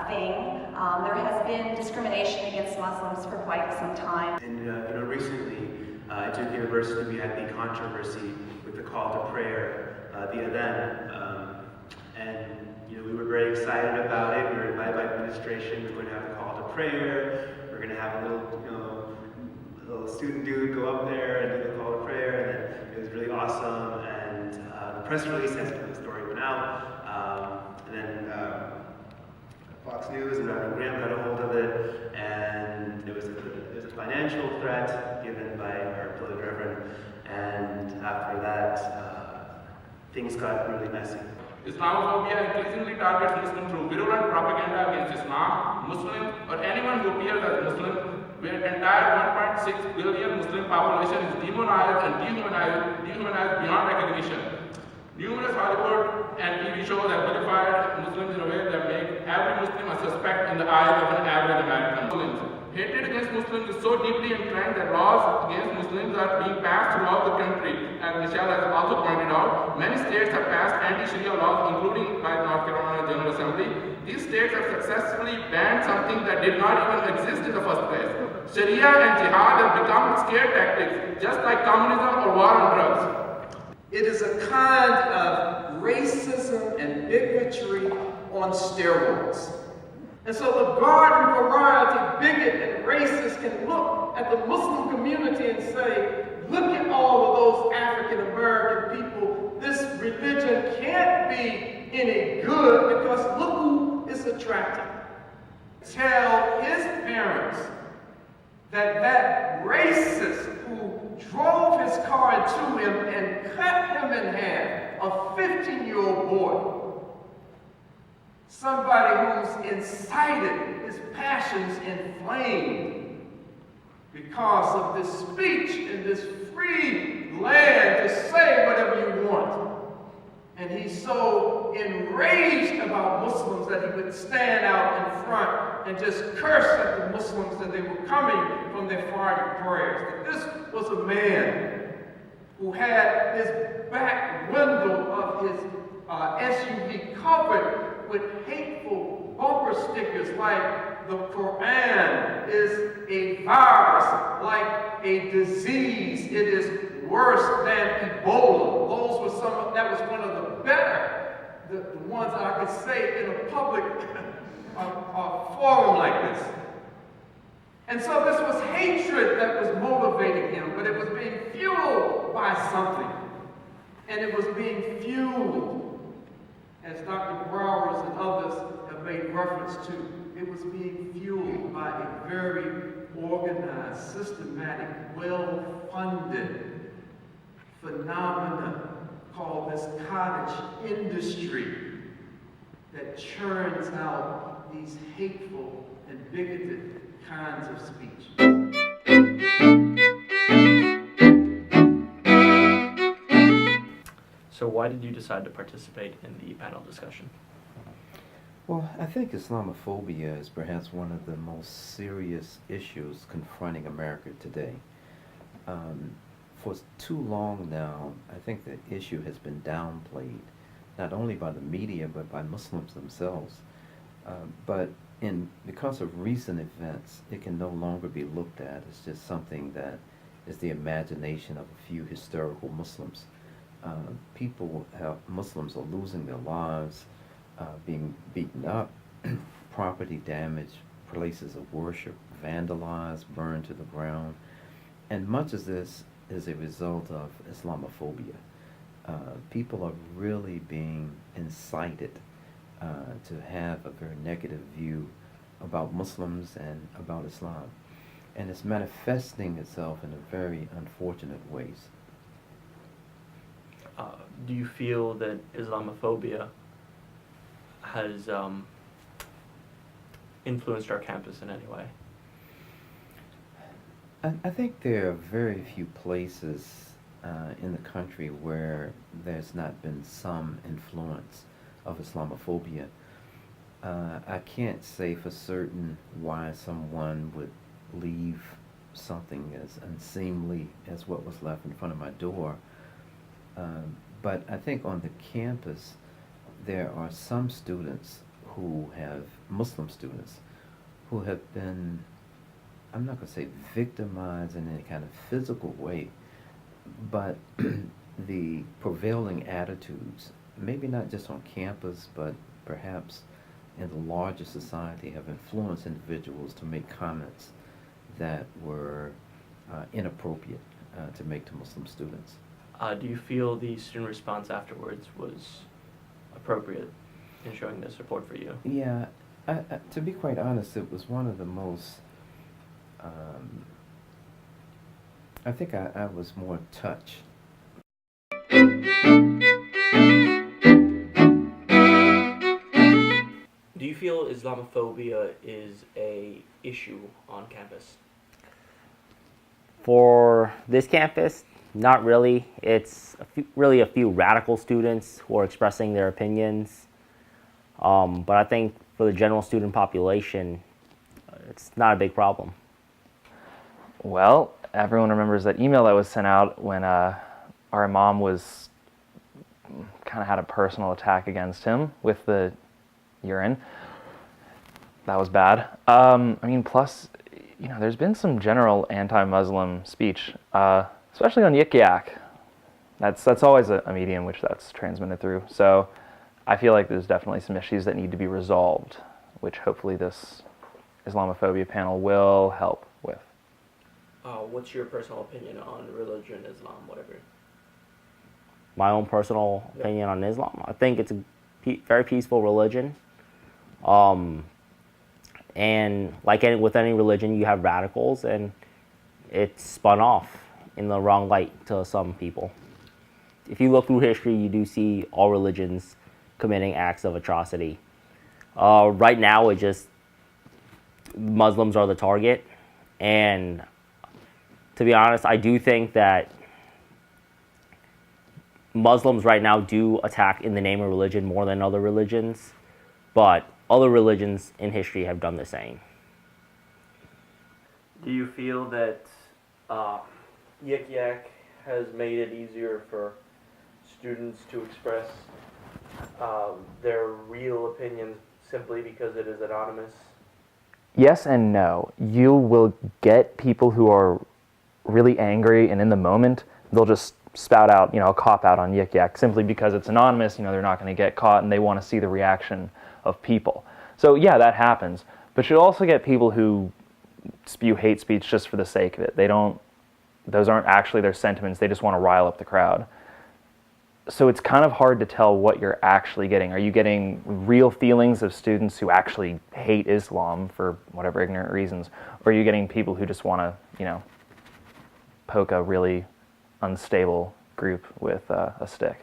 thing. There has been discrimination against Muslims for quite some time. And recently at Duke University we had the controversy with the call to prayer, the adhan, and we were very excited about it. We were invited by administration. We were going to have a call to prayer. We're going to have a little student dude go up there and do the call to prayer, and it was really awesome. And the press release as to the story went out, and then Fox News and Reverend Graham got a hold of it, and it was a financial threat given by our beloved Reverend, and after that, things got really messy. Islamophobia increasingly targets Muslims through virulent propaganda against Islam, Muslims, or anyone who appears as Muslim, where entire 1.6 billion Muslim population is demonized and dehumanized beyond recognition. Numerous Hollywood and TV shows have vilified Muslims in a way that make every Muslim a suspect in the eyes of an average American. Muslims. Hatred against Muslims is so deeply entrenched that laws against Muslims are being passed throughout the country. As Michelle has also pointed out, many states have passed anti-Sharia laws, including by North Carolina General Assembly. These states have successfully banned something that did not even exist in the first place. Sharia and jihad have become scare tactics, just like communism or war on drugs. It is a kind of racism and bigotry on steroids. And so the garden variety bigot and racist can look at the Muslim community and say, look at all of those African American people. This religion can't be any good because look who is attracted. Tell his parents that racist who drove his car into him and cut him in half, a 15-year-old boy, somebody who's incited, his passions inflamed because of this speech in this free land to say whatever you want. And he's so enraged about Muslims that he would stand out in front and just curse at the Muslims that they were coming from their Friday prayers. That this was a man who had his back window of his SUV covered with hateful bumper stickers like the Quran is a virus, like a disease. It is worse than Ebola. That was one of the better, the ones that I could say in a public forum like this. And so this was hatred that was motivating him, but it was being fueled by something. And it was being fueled, as Dr. Browers and others have made reference to, it was being fueled by a very organized, systematic, well-funded phenomenon called this cottage industry that churns out these hateful and bigoted kinds of speech. So why did you decide to participate in the panel discussion? Well, I think Islamophobia is perhaps one of the most serious issues confronting America today. For too long now, I think the issue has been downplayed, not only by the media, but by Muslims themselves. But because of recent events, it can no longer be looked at as just something that is the imagination of a few hysterical Muslims. Muslims are losing their lives, being beaten up, property damage, places of worship vandalized, burned to the ground. And much of this is a result of Islamophobia. People are really being incited to have a very negative view about Muslims and about Islam. And it's manifesting itself in a very unfortunate ways. Do you feel that Islamophobia has influenced our campus in any way? I think there are very few places in the country where there's not been some influence of Islamophobia. I can't say for certain why someone would leave something as unseemly as what was left in front of my door. But I think on the campus, there are some students Muslim students who have been, I'm not going to say victimized in any kind of physical way, but the prevailing attitudes, maybe not just on campus, but perhaps in the larger society, have influenced individuals to make comments that were inappropriate to make to Muslim students. Do you feel the student response afterwards was appropriate in showing their support for you? Yeah, to be quite honest, it was one of the most, I think I was more touched. Do you feel Islamophobia is a issue on campus? For this campus, not really. It's really a few radical students who are expressing their opinions. But I think for the general student population, it's not a big problem. Well, everyone remembers that email that was sent out when our imam was kind of had a personal attack against him with the urine. That was bad. I mean, plus, you know, there's been some general anti-Muslim speech, especially on Yik Yak. That's always a medium which that's transmitted through. So I feel like there's definitely some issues that need to be resolved, which hopefully this Islamophobia panel will help with. What's your personal opinion on religion, Islam, whatever? My own personal opinion on Islam, I think it's a very peaceful religion. And like with any religion, you have radicals, and it's spun off in the wrong light to some people. If you look through history, you do see all religions committing acts of atrocity. Right now, it just Muslims are the target, and to be honest, I do think that Muslims right now do attack in the name of religion more than other religions, but other religions in history have done the same. Do you feel that Yik Yak has made it easier for students to express their real opinions simply because it is anonymous? Yes and no. You will get people who are really angry, and in the moment, they'll just spout out, you know, a cop-out on Yik Yak simply because it's anonymous. You know, they're not going to get caught, and they want to see the reaction of people. So yeah, that happens. But you'll also get people who spew hate speech just for the sake of it. Those aren't actually their sentiments. They just want to rile up the crowd. So it's kind of hard to tell what you're actually getting. Are you getting real feelings of students who actually hate Islam for whatever ignorant reasons? Or are you getting people who just want to, you know, poke a really unstable group with a stick?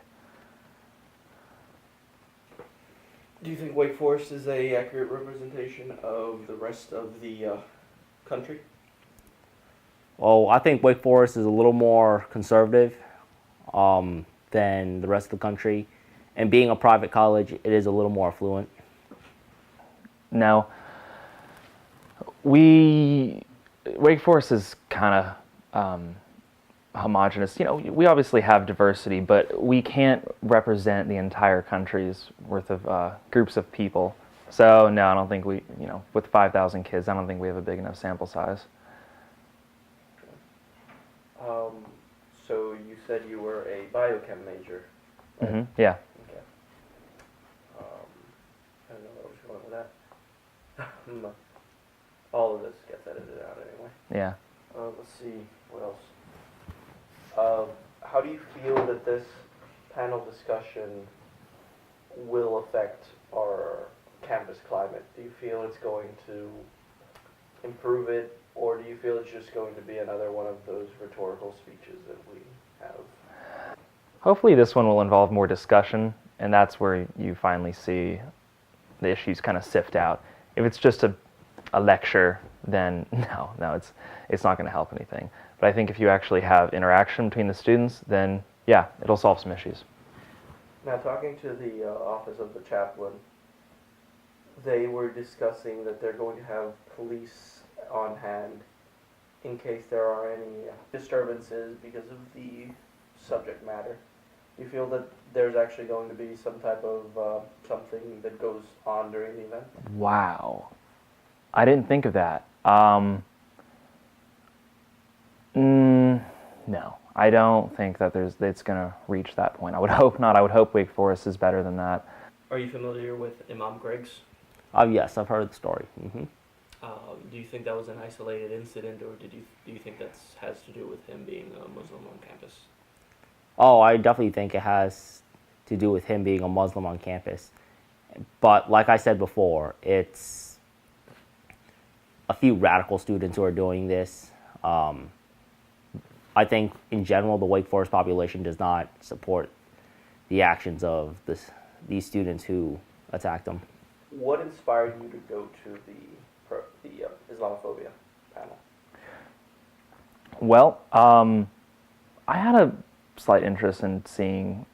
Do you think Wake Forest is an accurate representation of the rest of the country? Well, I think Wake Forest is a little more conservative than the rest of the country. And being a private college, it is a little more affluent. No. Wake Forest is kind of homogenous. You know, we obviously have diversity, but we can't represent the entire country's worth of groups of people. So no, I don't think we, you know, with 5,000 kids, I don't think we have a big enough sample size. So you said you were a biochem major. Right? Mm-hmm. Yeah. Okay. I don't know where I was going with that. All of this gets edited out anyway. Yeah. Let's see, what else? How do you feel that this panel discussion will affect our campus climate? Do you feel it's going to improve it, or do you feel it's just going to be another one of those rhetorical speeches that we have? Hopefully this one will involve more discussion, and that's where you finally see the issues kind of sift out. If it's just a lecture, then no, it's not going to help anything. But I think if you actually have interaction between the students, then yeah, it'll solve some issues. Now, talking to the office of the chaplain, they were discussing that they're going to have police on hand in case there are any disturbances because of the subject matter. Do you feel that there's actually going to be some type of something that goes on during the event? Wow. I didn't think of that. No, I don't think that it's going to reach that point. I would hope not. I would hope Wake Forest is better than that. Are you familiar with Imam Griggs? Yes, I've heard the story. Do you think that was an isolated incident, or do you think that has to do with him being a Muslim on campus? Oh, I definitely think it has to do with him being a Muslim on campus. But like I said before, it's a few radical students who are doing this. I think in general the Wake Forest population does not support the actions of these students who attacked them. What inspired you to go to the Islamophobia panel? Well, I had a slight interest in seeing,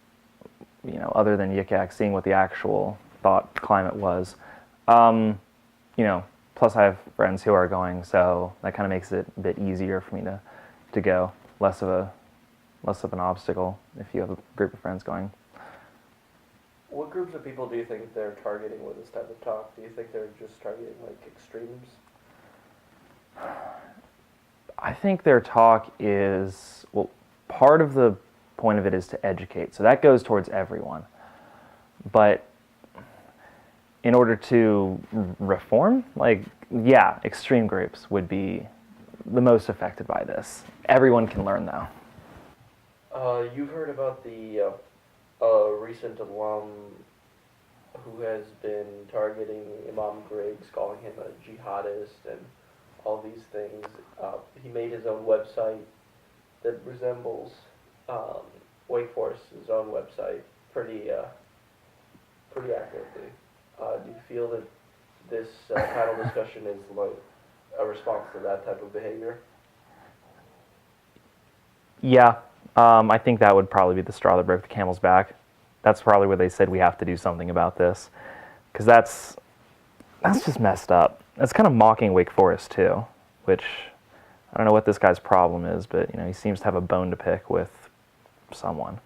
other than Yik Yak, seeing what the actual thought climate was. Plus I have friends who are going, so that kind of makes it a bit easier for me to go. Less of an obstacle if you have a group of friends going. What groups of people do you think they're targeting with this type of talk? Do you think they're just targeting like extremes? I think their talk is, well, part of the point of it is to educate. So that goes towards everyone. But in order to reform, extreme groups would be the most affected by this. Everyone can learn though. You've heard about the recent alum who has been targeting Imam Griggs, calling him a jihadist and all these things. He made his own website that resembles Wake Forest's own website pretty accurately. Do you feel that this panel discussion is like a response to that type of behavior? Yeah, I think that would probably be the straw that broke the camel's back. That's probably where they said we have to do something about this, because that's just messed up. That's kind of mocking Wake Forest too, which I don't know what this guy's problem is, but he seems to have a bone to pick with someone.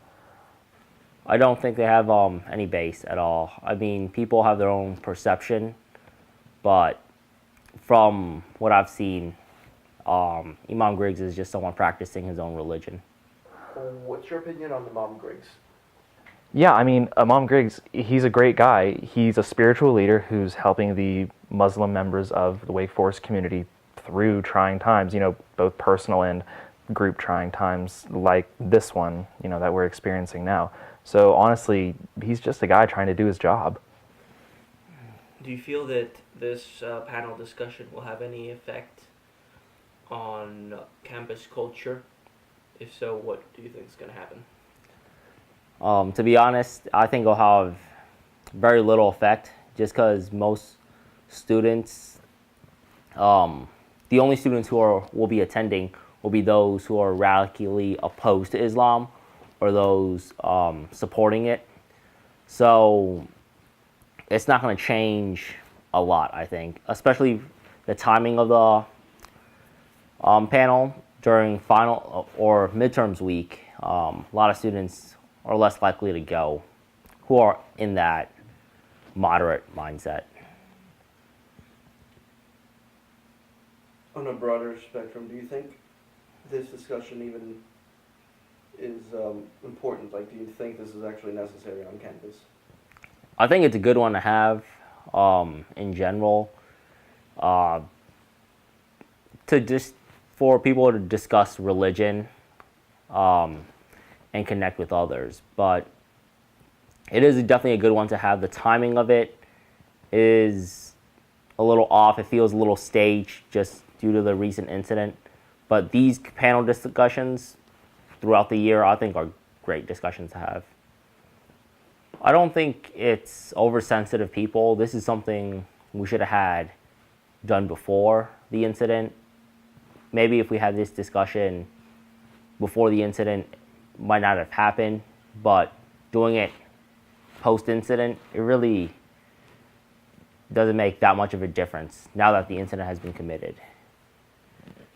I don't think they have any base at all. I mean, people have their own perception, but from what I've seen, Imam Griggs is just someone practicing his own religion. What's your opinion on Imam Griggs? Yeah, I mean, Imam Griggs, he's a great guy. He's a spiritual leader who's helping the Muslim members of the Wake Forest community through trying times, both personal and group trying times like this one, that we're experiencing now. So honestly, he's just a guy trying to do his job. Do you feel that this panel discussion will have any effect on campus culture? If so, what do you think is going to happen? To be honest, I think it'll have very little effect, just because most students, the only students who will be attending will be those who are radically opposed to Islam or those supporting it. So it's not going to change a lot, I think, especially the timing of the panel during final or midterms week. A lot of students are less likely to go who are in that moderate mindset. On a broader spectrum, do you think this discussion even is important? Like, do you think this is actually necessary on campus? I think it's a good one to have in general, for people to discuss religion and connect with others. But it is definitely a good one to have. The timing of it is a little off. It feels a little staged just due to the recent incident. But these panel discussions throughout the year, I think, are great discussions to have. I don't think it's oversensitive people. This is something we should have had done before the incident. Maybe if we had this discussion before the incident, it might not have happened. But doing it post-incident, it really doesn't make that much of a difference now that the incident has been committed.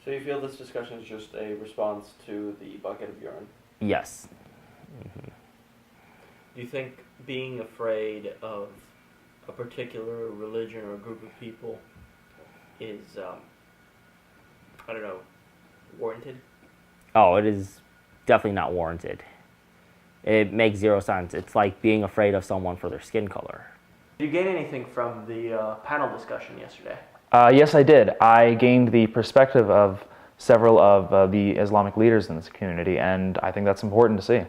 So you feel this discussion is just a response to the bucket of urine? Yes. Mm-hmm. Do you think being afraid of a particular religion or a group of people is, I don't know, warranted? Oh, it is definitely not warranted. It makes zero sense. It's like being afraid of someone for their skin color. Did you gain anything from the panel discussion yesterday? Yes, I did. I gained the perspective of several of the Islamic leaders in this community, and I think that's important to see.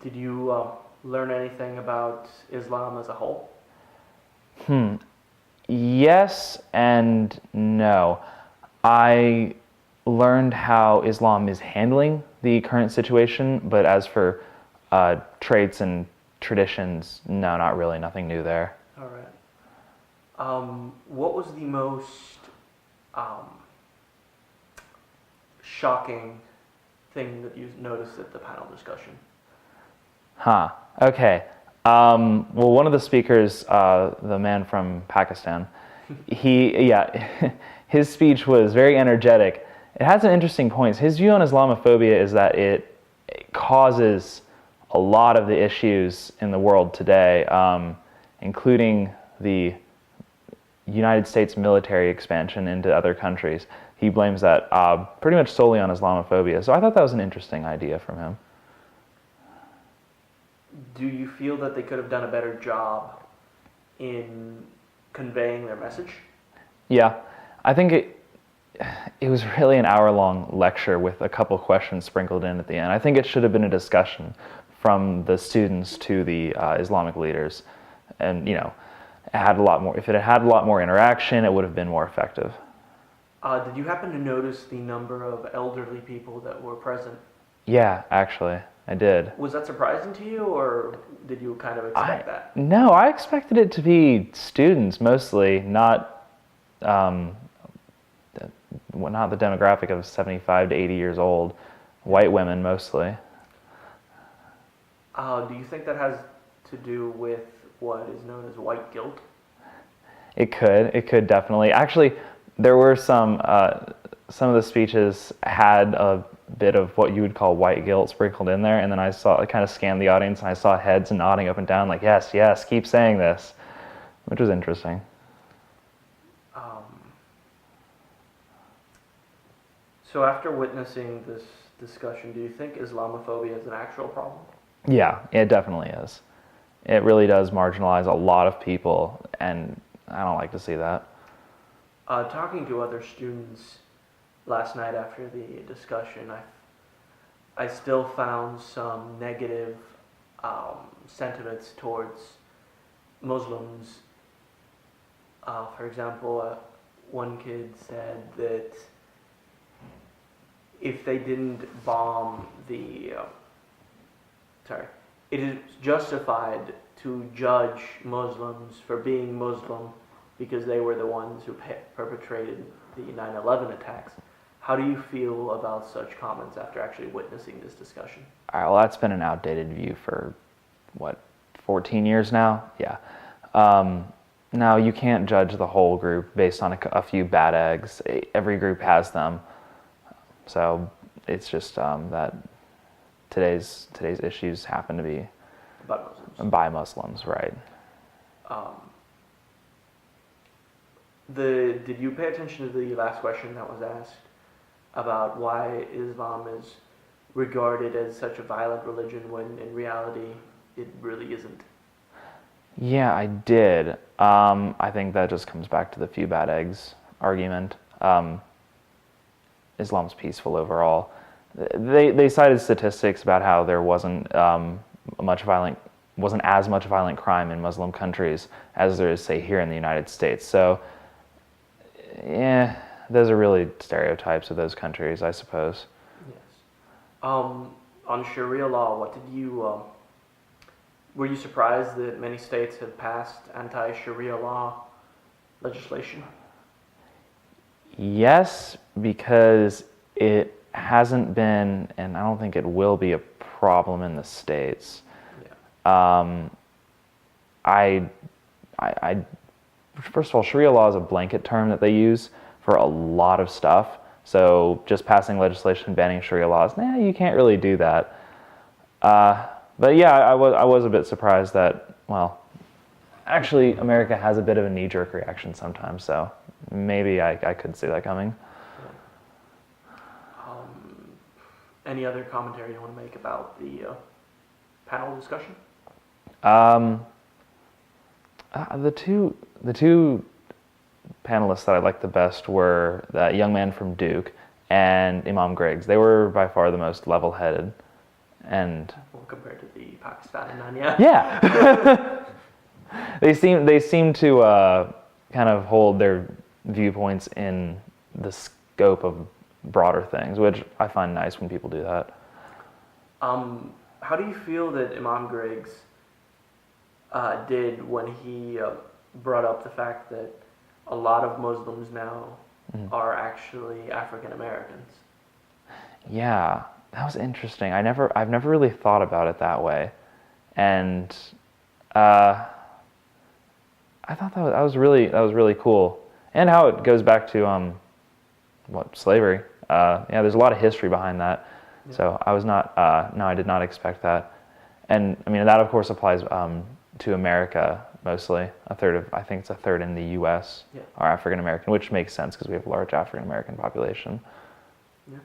Did you learn anything about Islam as a whole? Yes and no. I learned how Islam is handling the current situation, but as for traits and traditions, no, not really, nothing new there. All right. What was the most shocking thing that you noticed at the panel discussion? Okay. Well, one of the speakers, the man from Pakistan, his speech was very energetic. It had some interesting points. His view on Islamophobia is that it causes a lot of the issues in the world today, including the United States military expansion into other countries. He blames that pretty much solely on Islamophobia. So I thought that was an interesting idea from him. Do you feel that they could have done a better job in conveying their message? Yeah, I think it was really an hour-long lecture with a couple questions sprinkled in at the end. I think it should have been a discussion from the students to the Islamic leaders, and it had a lot more. If it had a lot more interaction, it would have been more effective. Did you happen to notice the number of elderly people that were present? Yeah, actually, I did. Was that surprising to you, or did you kind of expect that? No, I expected it to be students mostly, not the demographic of 75 to 80 years old, white women mostly. Do you think that has to do with what is known as white guilt? It could definitely. Actually, there were some of the speeches had a bit of what you would call white guilt sprinkled in there, and then I kind of scanned the audience and I saw heads nodding up and down like, yes, yes, keep saying this, which was interesting. So after witnessing this discussion, do you think Islamophobia is an actual problem? Yeah, it definitely is. It really does marginalize a lot of people, and I don't like to see that. Talking to other students last night after the discussion, I still found some negative sentiments towards Muslims. For example, one kid said that if they didn't bomb it is justified to judge Muslims for being Muslim because they were the ones who perpetrated the 9/11 attacks. How do you feel about such comments after actually witnessing this discussion? All right, well, that's been an outdated view for, 14 years now? Yeah. Now, you can't judge the whole group based on a few bad eggs. Every group has them. So it's just that today's issues happen to be by Muslims, right? Did you pay attention to the last question that was asked about why Islam is regarded as such a violent religion when in reality it really isn't? Yeah, I did. I think that just comes back to the few bad eggs argument. Islam's peaceful overall. They cited statistics about how there wasn't as much violent crime in Muslim countries as there is, say, here in the United States. So, yeah, those are really stereotypes of those countries, I suppose. Yes. On Sharia law, what did you? Were you surprised that many states have passed anti-Sharia law legislation? Yes, because it hasn't been, and I don't think it will be, a problem in the States. Yeah. First of all, Sharia law is a blanket term that they use for a lot of stuff. So just passing legislation banning Sharia laws, you can't really do that. But yeah, I was a bit surprised that, well, actually America has a bit of a knee-jerk reaction sometimes, so maybe I could see that coming. Any other commentary you want to make about the panel discussion? The two panelists that I liked the best were that young man from Duke and Imam Griggs. They were by far the most level-headed, and Well, compared to the Pakistani man, yeah. yeah, they seem to kind of hold their viewpoints in the scope of broader things, which I find nice when people do that. How do you feel that Imam Griggs did when he brought up the fact that a lot of Muslims now are actually African Americans? Yeah, that was interesting. I've never really thought about it that way, and I thought that was really cool, and how it goes back to slavery. Yeah, there's a lot of history behind that. Yeah. So I was not no, I did not expect that, and I mean that of course applies to America mostly. I think it's a third in the U.S. are African American, which makes sense because we have a large African American population. Yeah.